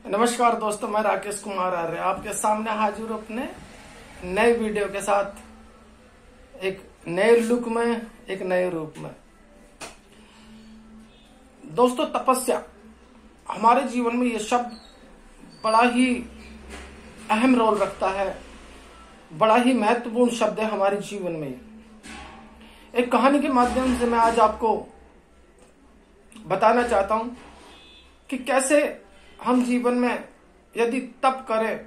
नमस्कार दोस्तों, मैं राकेश कुमार आर्य आपके सामने हाजिर हूं अपने नए वीडियो के साथ, एक नए लुक में, एक नए रूप में। दोस्तों, तपस्या हमारे जीवन में ये शब्द बड़ा ही अहम रोल रखता है, बड़ा ही महत्वपूर्ण शब्द है हमारे जीवन में। एक कहानी के माध्यम से मैं आज आपको बताना चाहता हूं कि कैसे हम जीवन में यदि तप करें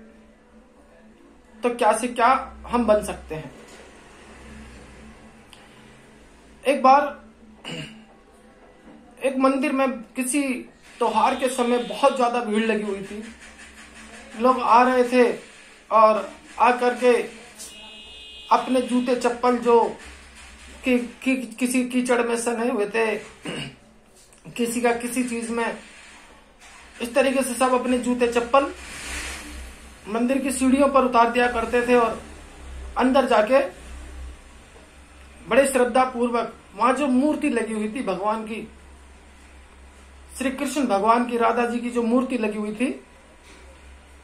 तो क्या से क्या हम बन सकते हैं। एक बार एक मंदिर में किसी त्योहार के समय बहुत ज्यादा भीड़ लगी हुई थी। लोग आ रहे थे और आकर के अपने जूते चप्पल जो किसी कीचड़ में सने हुए थे, किसी का किसी चीज में, इस तरीके से सब अपने जूते चप्पल मंदिर की सीढ़ियों पर उतार दिया करते थे और अंदर जाके बड़े श्रद्धा पूर्वक वहां जो मूर्ति लगी हुई थी भगवान की, श्री कृष्ण भगवान की, राधा जी की जो मूर्ति लगी हुई थी,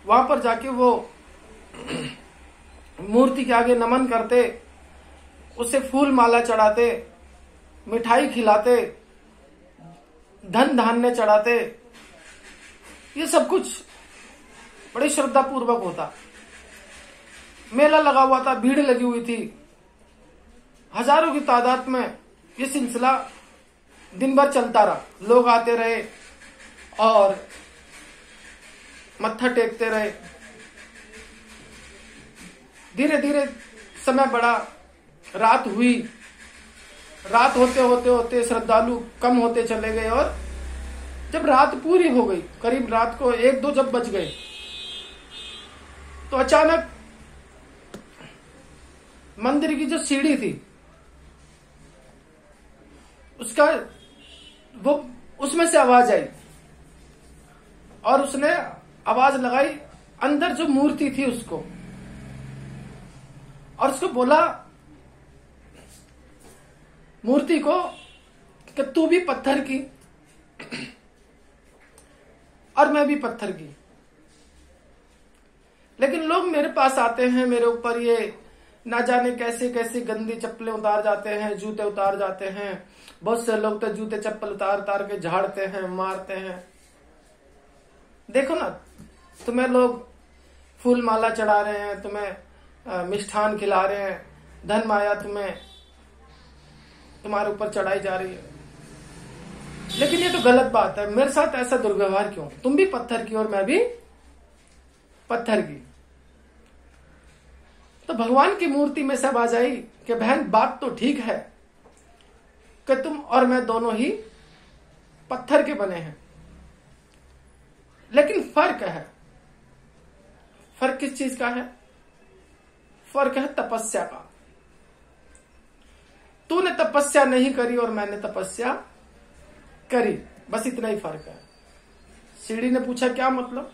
वहां पर जाके वो मूर्ति के आगे नमन करते, उसे फूल माला चढ़ाते, मिठाई खिलाते, धन धान्य चढ़ाते। ये सब कुछ बड़ी श्रद्धा पूर्वक होता। मेला लगा हुआ था, भीड़ लगी हुई थी, हजारों की तादाद में ये सिलसिला दिन भर चलता रहा। लोग आते रहे और मत्था टेकते रहे। धीरे धीरे समय बढ़ा, रात हुई। रात होते होते होते श्रद्धालु कम होते चले गए और जब रात पूरी हो गई, करीब रात को 1-2 जब बज गए, तो अचानक मंदिर की जो सीढ़ी थी उसमें से आवाज आई और उसने आवाज लगाई अंदर जो मूर्ति थी उसको, और उसको बोला मूर्ति को कि तू भी पत्थर की और मैं भी पत्थर की। लेकिन लोग मेरे पास आते हैं, मेरे ऊपर ये ना जाने कैसे कैसे गंदी चप्पलें उतार जाते हैं, जूते उतार जाते हैं। बहुत से लोग तो जूते चप्पल उतार उतार के झाड़ते हैं, मारते हैं। देखो ना, तुम्हें लोग फूल माला चढ़ा रहे हैं, तुम्हें मिष्ठान खिला रहे हैं, धन माया तुम्हारे ऊपर चढ़ाई जा रही है। लेकिन ये तो गलत बात है। मेरे साथ ऐसा दुर्व्यवहार क्यों? तुम भी पत्थर की और मैं भी पत्थर की। तो भगवान की मूर्ति में सब आ जाई कि बहन, बात तो ठीक है कि तुम और मैं दोनों ही पत्थर के बने हैं, लेकिन फर्क है। फर्क किस चीज का है? फर्क है तपस्या का। तूने तपस्या नहीं करी और मैंने तपस्या करी, बस इतना ही फर्क है। सीढ़ी ने पूछा क्या मतलब?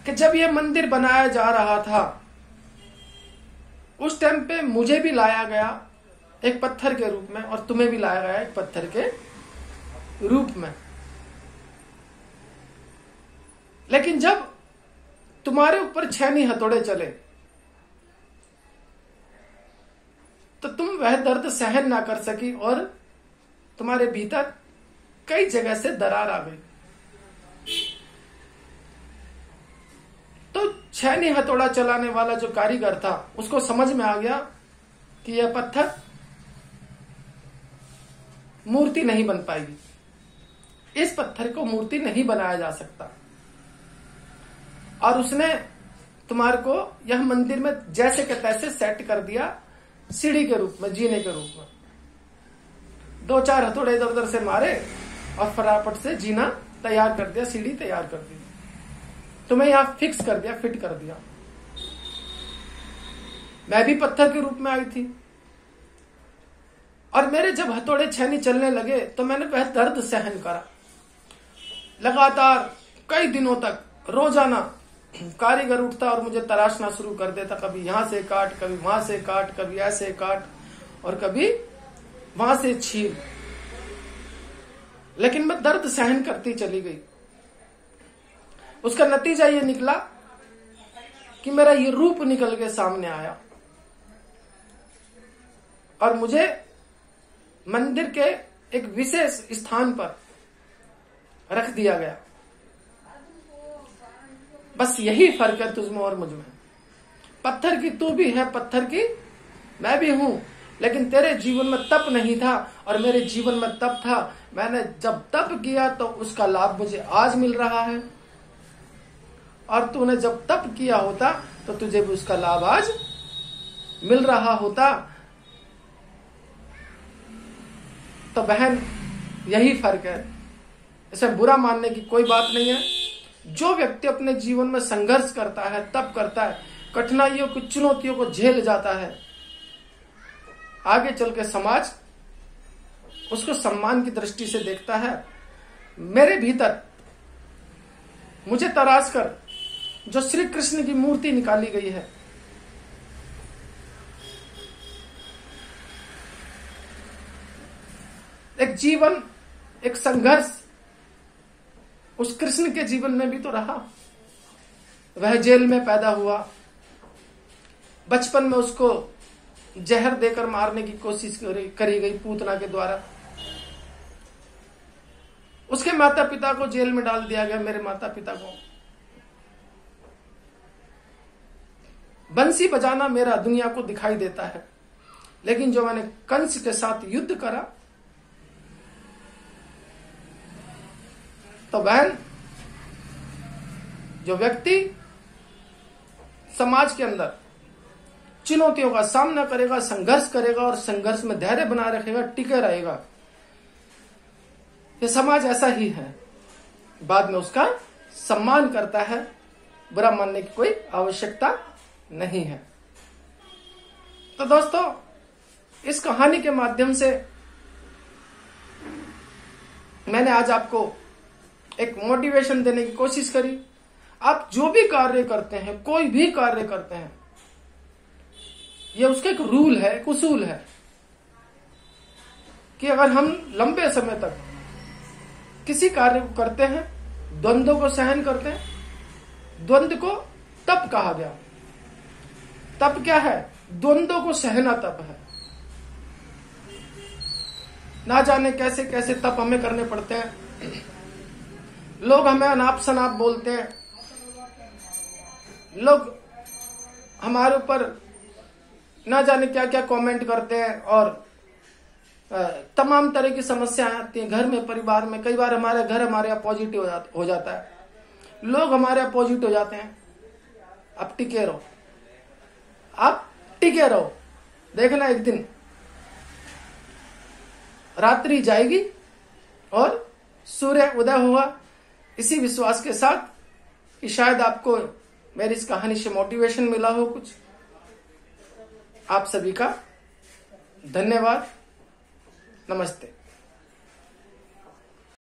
कि जब यह मंदिर बनाया जा रहा था उस टाइम पे मुझे भी लाया गया एक पत्थर के रूप में और तुम्हें भी लाया गया एक पत्थर के रूप में। लेकिन जब तुम्हारे ऊपर छेनी हथौड़े चले तो तुम वह दर्द सहन ना कर सकी और तुम्हारे भीतर कई जगह से दरार आ गई। तो छेनी हथौड़ा चलाने वाला जो कारीगर था उसको समझ में आ गया कि यह पत्थर मूर्ति नहीं बन पाएगी, इस पत्थर को मूर्ति नहीं बनाया जा सकता। और उसने तुम्हारे को यह मंदिर में जैसे के तैसे सेट कर दिया, सीढ़ी के रूप में, जीने के रूप में। 2-4 हथौड़े इधर उधर से मारे और फटाफट से जीना तैयार कर दिया, सीढ़ी तैयार कर दी, तुम्हें यहां फिक्स कर दिया, फिट कर दिया। मैं भी पत्थर के रूप में आई थी और मेरे जब हथौड़े छेनी चलने लगे तो मैंने वह दर्द सहन करा। लगातार कई दिनों तक रोजाना कारीगर उठता और मुझे तराशना शुरू कर देता, कभी यहां से काट, कभी वहां से काट, कभी ऐसे काट और कभी वहां से छील। लेकिन मैं दर्द सहन करती चली गई। उसका नतीजा ये निकला कि मेरा ये रूप निकल के सामने आया और मुझे मंदिर के एक विशेष स्थान पर रख दिया गया। बस यही फर्क है तुझमें और मुझमें। पत्थर की तू भी है, पत्थर की मैं भी हूं, लेकिन तेरे जीवन में तप नहीं था और मेरे जीवन में तप था। मैंने जब तप किया तो उसका लाभ मुझे आज मिल रहा है, और तूने जब तप किया होता तो तुझे भी उसका लाभ आज मिल रहा होता। तो बहन, यही फर्क है। इसे बुरा मानने की कोई बात नहीं है। जो व्यक्ति अपने जीवन में संघर्ष करता है, तप करता है, कठिनाइयों की चुनौतियों को झेल जाता है, आगे चल के समाज उसको सम्मान की दृष्टि से देखता है। मेरे भीतर मुझे तराश कर जो श्री कृष्ण की मूर्ति निकाली गई है, एक जीवन, एक संघर्ष उस कृष्ण के जीवन में भी तो रहा। वह जेल में पैदा हुआ, बचपन में उसको जहर देकर मारने की कोशिश करी गई पूतना के द्वारा। उसके माता पिता को जेल में डाल दिया गया। मेरे माता पिता को बंसी बजाना मेरा दुनिया को दिखाई देता है, लेकिन जो मैंने कंस के साथ युद्ध करा, तो बहन, जो व्यक्ति समाज के अंदर चुनौतियों का सामना करेगा, संघर्ष करेगा और संघर्ष में धैर्य बनाए रखेगा, टिके रहेगा, ये समाज ऐसा ही है, बाद में उसका सम्मान करता है। बुरा मानने की कोई आवश्यकता नहीं है। तो दोस्तों, इस कहानी के माध्यम से मैंने आज आपको एक मोटिवेशन देने की कोशिश करी। आप जो भी कार्य करते हैं, कोई भी कार्य करते हैं, ये उसका एक रूल है, एक उसूल है कि अगर हम लंबे समय तक किसी कार्य को करते हैं, द्वंद्व को सहन करते हैं। द्वंद्व को तप कहा गया। तप क्या है? द्वंद्व को सहना तप है। ना जाने कैसे कैसे तप हमें करने पड़ते हैं। लोग हमें अनाप शनाप बोलते हैं, लोग हमारे ऊपर ना जाने क्या क्या कमेंट करते हैं और तमाम तरह की समस्याएं आती हैं घर में, परिवार में। कई बार हमारे घर हमारे अपोजिट हो जाता है, लोग हमारे अपोजिट हो जाते हैं। आप टिके रहो, आप टिके रहो। देखना एक दिन रात्रि जाएगी और सूर्य उदय होगा। इसी विश्वास के साथ कि शायद आपको मेरी इस कहानी से मोटिवेशन मिला हो कुछ। आप सभी का धन्यवाद। नमस्ते।